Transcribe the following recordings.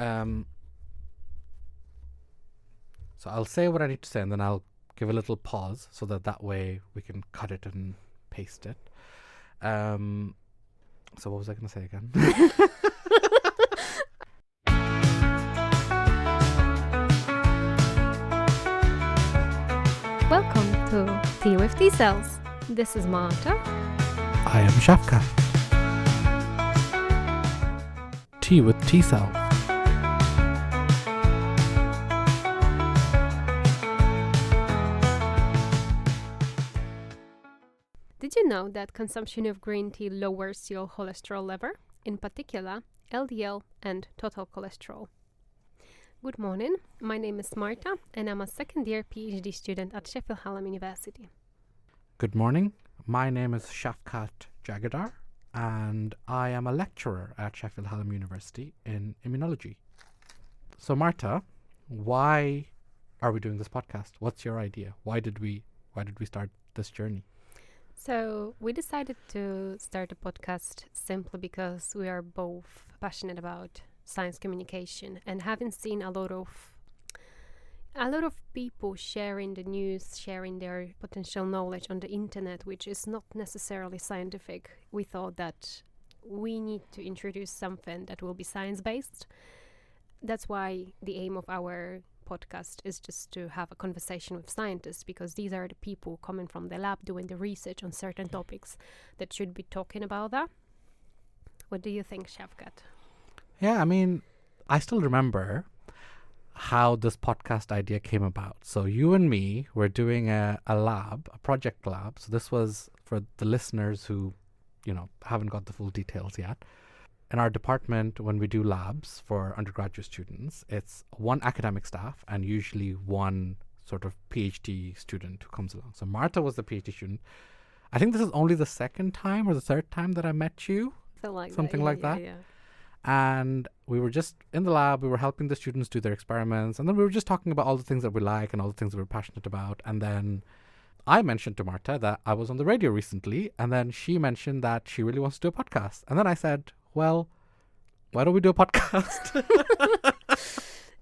So I'll say what I need to say and then I'll give a little pause so that way we can cut it and paste it. So what was I going to say again? Welcome to Tea with T Cells. This is Marta. I am Shafka. Tea with T cells. Did you know that consumption of green tea lowers your cholesterol level, in particular LDL and total cholesterol? Good morning, my name is Marta and I'm a second-year PhD student at Sheffield Hallam University. Good morning. My name is Shafkat Jagadar and I am a lecturer at Sheffield Hallam University in immunology. So Marta, why are we doing this podcast? What's your idea? Why did we start this journey? So we decided to start a podcast simply because we are both passionate about science communication and having seen a lot of people sharing the news, sharing their potential knowledge on the internet, which is not necessarily scientific. We thought that we need to introduce something that will be science-based. That's why the aim of our podcast is just to have a conversation with scientists, because these are the people coming from the lab doing the research on certain topics that should be talking about that. What do you think, Shafkat? Yeah, I mean, I still remember how this podcast idea came about. So you and me were doing a project lab. So this was for the listeners who, haven't got the full details yet. In our department, when we do labs for undergraduate students, it's one academic staff and usually one sort of PhD student who comes along. So Marta was the PhD student. I think this is only the second time or the third time that I met you. Something like that. Yeah. And we were just in the lab, we were helping the students do their experiments, and then we were just talking about all the things that we like and all the things that we're passionate about. And then I mentioned to Marta that I was on the radio recently, and then she mentioned that she really wants to do a podcast. And then I said, well, why don't we do a podcast?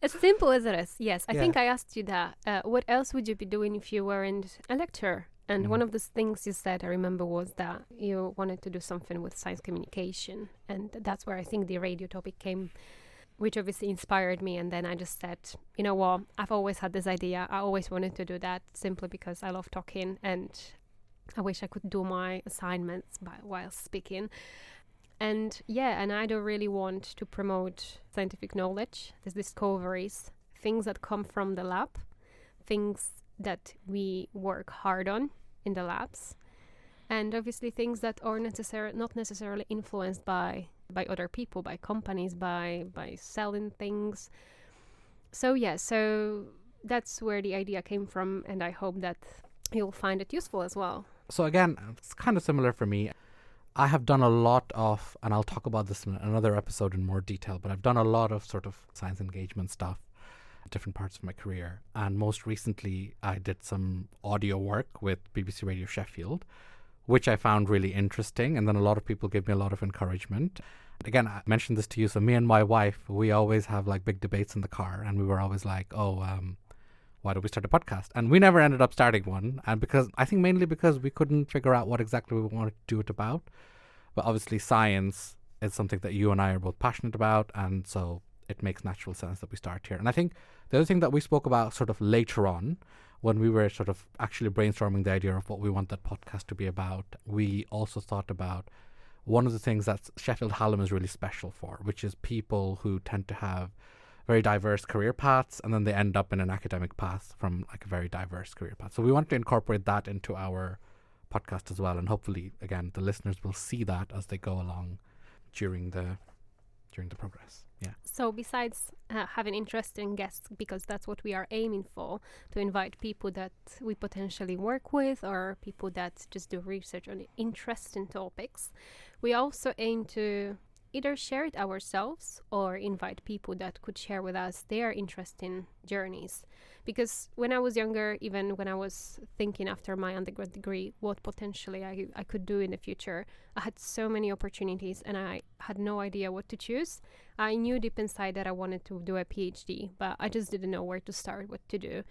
As simple as it is, yes. I Yeah. think I asked you that. What else would you be doing if you weren't a lecturer? And one of the things you said, I remember, was that you wanted to do something with science communication. And that's where I think the radio topic came, which obviously inspired me. And then I just said, you know what, I've always had this idea. I always wanted to do that simply because I love talking. And I wish I could do my assignments while speaking. And I don't really want to promote scientific knowledge, these discoveries, things that come from the lab, things that we work hard on in the labs, and obviously things that are not necessarily influenced by other people, by companies, by selling things. So that's where the idea came from, and I hope that you'll find it useful as well. So again, it's kind of similar for me. I have done a lot of, and I'll talk about this in another episode in more detail, but I've done a lot of sort of science engagement stuff at different parts of my career. And most recently, I did some audio work with BBC Radio Sheffield, which I found really interesting. And then a lot of people gave me a lot of encouragement. Again, I mentioned this to you. So me and my wife, we always have like big debates in the car. And we were always like, why don't we start a podcast? And we never ended up starting one. And mainly because we couldn't figure out what exactly we wanted to do it about. But obviously science is something that you and I are both passionate about. And so it makes natural sense that we start here. And I think the other thing that we spoke about sort of later on, when we were sort of actually brainstorming the idea of what we want that podcast to be about, we also thought about one of the things that Sheffield Hallam is really special for, which is people who tend to have very diverse career paths, and then they end up in an academic path from like a very diverse career path. So we want to incorporate that into our podcast as well, and hopefully, again, the listeners will see that as they go along during the progress. Yeah. So besides having interesting guests, because that's what we are aiming for, to invite people that we potentially work with or people that just do research on interesting topics, we also aim to either share it ourselves or invite people that could share with us their interesting journeys. Because when I was younger, even when I was thinking after my undergrad degree what potentially I could do in the future, I had so many opportunities and I had no idea what to choose. I knew deep inside that I wanted to do a PhD, but I just didn't know where to start, what to do,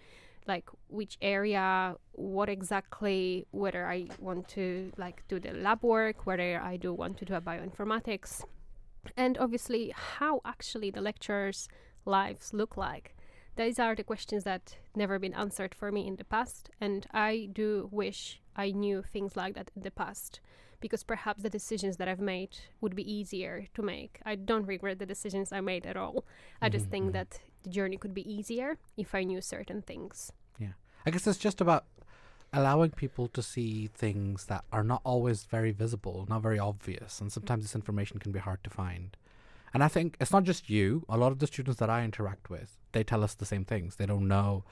like which area, what exactly, whether I want to like do the lab work, whether I do want to do a bioinformatics, and obviously how actually the lecturers' lives look like. These are the questions that never been answered for me in the past, and I do wish I knew things like that in the past, because perhaps the decisions that I've made would be easier to make. I don't regret the decisions I made at all. I just think that the journey could be easier if I knew certain things. Yeah. I guess it's just about allowing people to see things that are not always very visible, not very obvious, and sometimes this information can be hard to find. And I think it's not just you. A lot of the students that I interact with, they tell us the same things. They don't know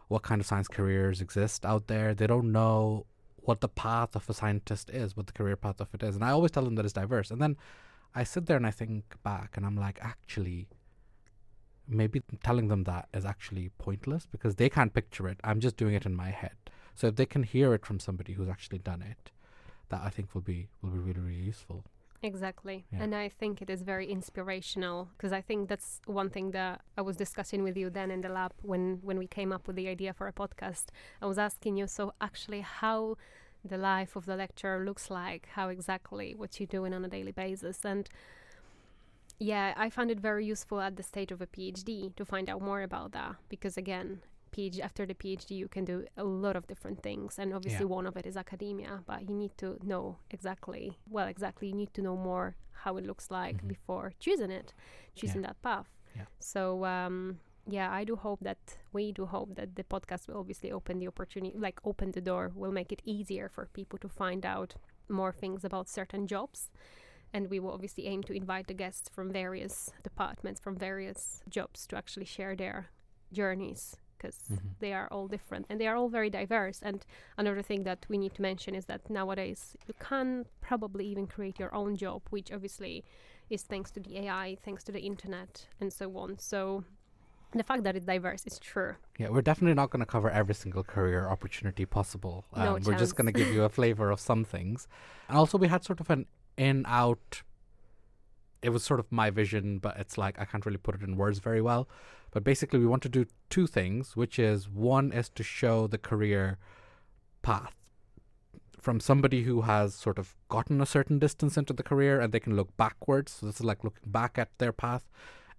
what kind of science careers exist out there. They don't know what the path of a scientist is, what the career path of it is. And I always tell them that it's diverse. And then I sit there and I think back and I'm like, actually, maybe telling them that is actually pointless because they can't picture it. I'm just doing it in my head. So if they can hear it from somebody who's actually done it, that I think will be really, really useful. Exactly. Yeah. And I think it is very inspirational, because I think that's one thing that I was discussing with you then in the lab when we came up with the idea for a podcast. I was asking you, so actually how the life of the lecturer looks like, how exactly what you're doing on a daily basis. And yeah, I found it very useful at the stage of a PhD to find out more about that, because again, after the PhD you can do a lot of different things, and obviously one of it is academia, but you need to know exactly you need to know more how it looks like before choosing that path. So I do hope that we do hope that the podcast will obviously open the opportunity, like open the door, will make it easier for people to find out more things about certain jobs. And we will obviously aim to invite the guests from various departments, from various jobs, to actually share their journeys, because they are all different and they are all very diverse. And another thing that we need to mention is that nowadays you can probably even create your own job, which obviously is thanks to the AI, thanks to the internet and so on. So the fact that it's diverse is true. Yeah, we're definitely not going to cover every single career opportunity possible. No we're just going to give you a flavor of some things. And also we had sort of an in-out, it was sort of my vision, but it's like I can't really put it in words very well. But basically we want to do two things, which is one is to show the career path from somebody who has sort of gotten a certain distance into the career and they can look backwards. So this is like looking back at their path.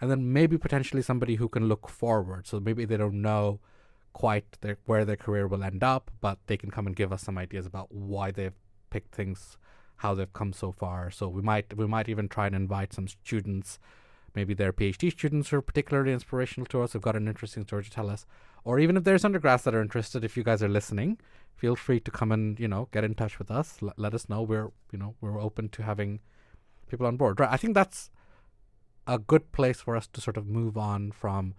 And then maybe potentially somebody who can look forward. So maybe they don't know quite where their career will end up, but they can come and give us some ideas about why they've picked things, how they've come so far. So we might even try and invite some students, maybe they're PhD students who are particularly inspirational to us, who've got an interesting story to tell us. Or even if there's undergrads that are interested, if you guys are listening, feel free to come and, get in touch with us. Let us know. We're open to having people on board. Right. I think that's a good place for us to sort of move on from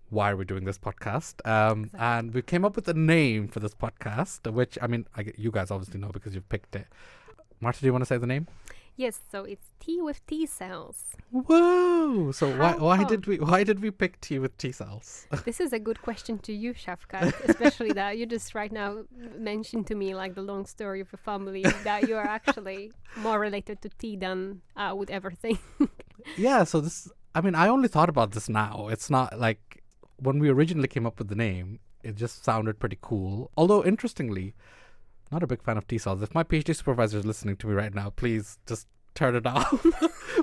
why are we doing this podcast. Exactly. And we came up with a name for this podcast, which, you guys obviously know because you've picked it. Marta, do you want to say the name? Yes, so it's tea with T cells. Whoa! So why did we pick tea with T cells? This is a good question to you, Shafkat, especially that you just right now mentioned to me like the long story of a family that you are actually more related to tea than I would ever think. Yeah, so I only thought about this now. It's not like when we originally came up with the name, it just sounded pretty cool. Although interestingly, not a big fan of T cells. If my PhD supervisor is listening to me right now, please just turn it off.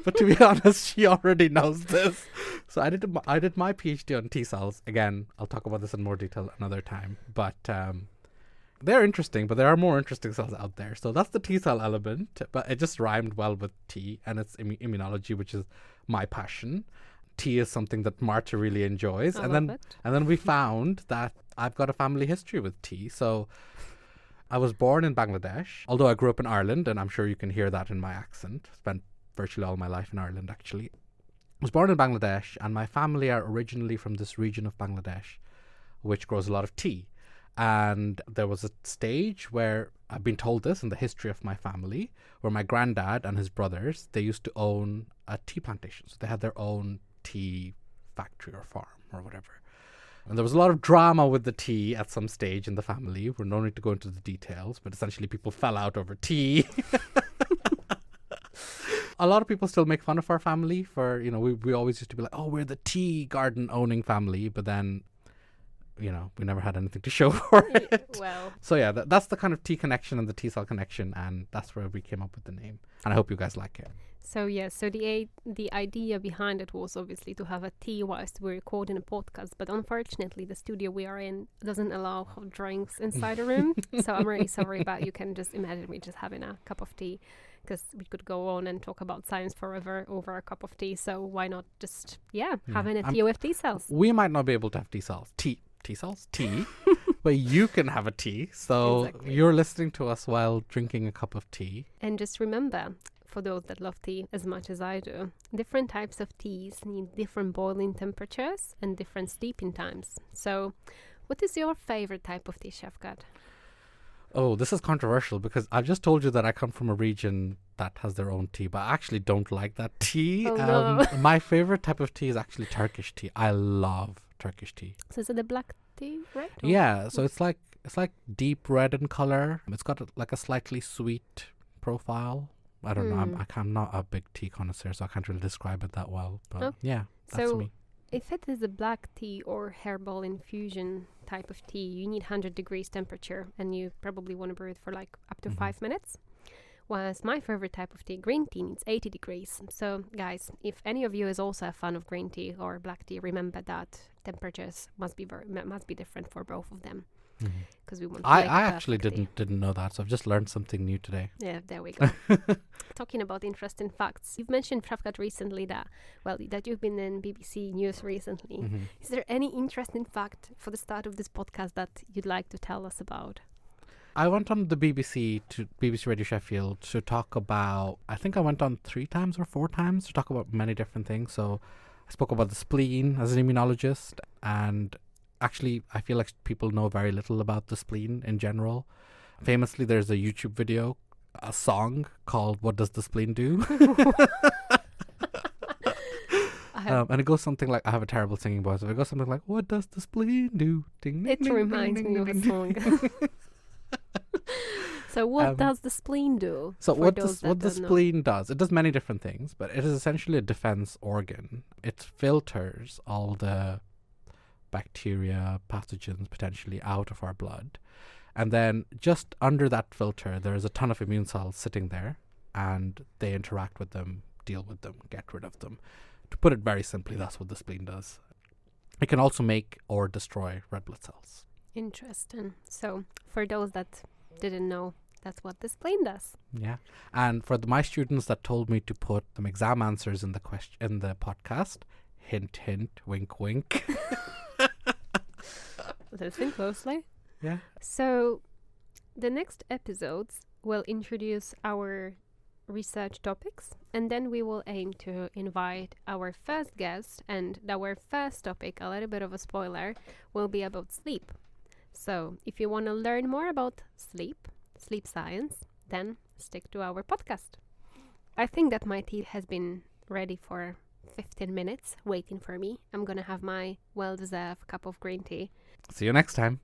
But to be honest, she already knows this. So I did my PhD on T cells. Again, I'll talk about this in more detail another time. But they're interesting, but there are more interesting cells out there. So that's the T cell element. But it just rhymed well with tea, and it's immunology, which is my passion. Tea is something that Marta really enjoys. And then we found that I've got a family history with tea. So I was born in Bangladesh, although I grew up in Ireland, and I'm sure you can hear that in my accent. Spent virtually all my life in Ireland, actually. I was born in Bangladesh, and my family are originally from this region of Bangladesh, which grows a lot of tea. And there was a stage where I've been told this in the history of my family, where my granddad and his brothers, they used to own a tea plantation. So they had their own tea factory or farm or whatever. And there was a lot of drama with the tea at some stage in the family. We're no need to go into the details, but essentially people fell out over tea. A lot of people still make fun of our family for, we always used to be like, oh, we're the tea garden owning family. But then, we never had anything to show for it. Well, So yeah, that's the kind of tea connection and the tea cell connection. And that's where we came up with the name. And I hope you guys like it. so the idea behind it was obviously to have a tea whilst we're recording a podcast, but unfortunately the studio we are in doesn't allow hot drinks inside a room. So I'm really sorry, but you can just imagine me just having a cup of tea, because we could go on and talk about science forever over a cup of tea. So why not just having a tea with T cells? We might not be able to have T cells, but you can have a tea. So Exactly. You're listening to us while drinking a cup of tea. And just remember, for those that love tea as much as I do, different types of teas need different boiling temperatures and different steeping times. So what is your favorite type of tea, Shafkat? Oh, this is controversial because I've just told you that I come from a region that has their own tea, but I actually don't like that tea. Oh, no. My favorite type of tea is actually Turkish tea. I love Turkish tea. So is it the black tea, right? Or- Yeah, so it's like deep red in color. It's got like a slightly sweet profile. I don't know. I'm not a big tea connoisseur, so I can't really describe it that well. But Oh. yeah, that's So me. if it is a black tea or herbal infusion type of tea, you need 100 degrees temperature, and you probably want to brew it for like up to 5 minutes. Whereas my favorite type of tea, green tea, needs 80 degrees. So guys, if any of you is also a fan of green tea or black tea, remember that temperatures must be different for both of them, because we want. to I make a actually perfect tea. didn't know that, so I've just learned something new today. Yeah, there we go. Talking about interesting facts, you've mentioned, Shafkat, recently that you've been in BBC News recently. Is there any interesting fact for the start of this podcast that you'd like to tell us about? I went on the BBC Radio Sheffield to talk about, I think I went on 3 times or 4 times to talk about many different things. So I spoke about the spleen as an immunologist, and actually I feel like people know very little about the spleen in general. Famously, there's a YouTube video, a song called "What Does the Spleen Do?" And it goes something like, I have a terrible singing voice, but it goes something like, "What does the spleen do?" Ding, ding, It ding, reminds ding, me of ding, a ding, song. ding. So what does the spleen do? So for what those the that don't know? spleen does, it does many different things, but it is essentially a defense organ. It filters all the bacteria, pathogens potentially out of our blood. And then just under that filter, there's a ton of immune cells sitting there, and they interact with them, deal with them, get rid of them. To put it very simply, that's what the spleen does. It can also make or destroy red blood cells. Interesting. So for those that didn't know, that's what the spleen does. Yeah. And for my students that told me to put some exam answers in the podcast, hint, hint, wink, wink. Listen closely. Yeah. So the next episodes will introduce our research topics, and then we will aim to invite our first guest, and our first topic, a little bit of a spoiler, will be about sleep. So if you want to learn more about sleep science, then stick to our podcast. I think that my tea has been ready for 15 minutes waiting for me. I'm gonna have my well-deserved cup of green tea. See you next time.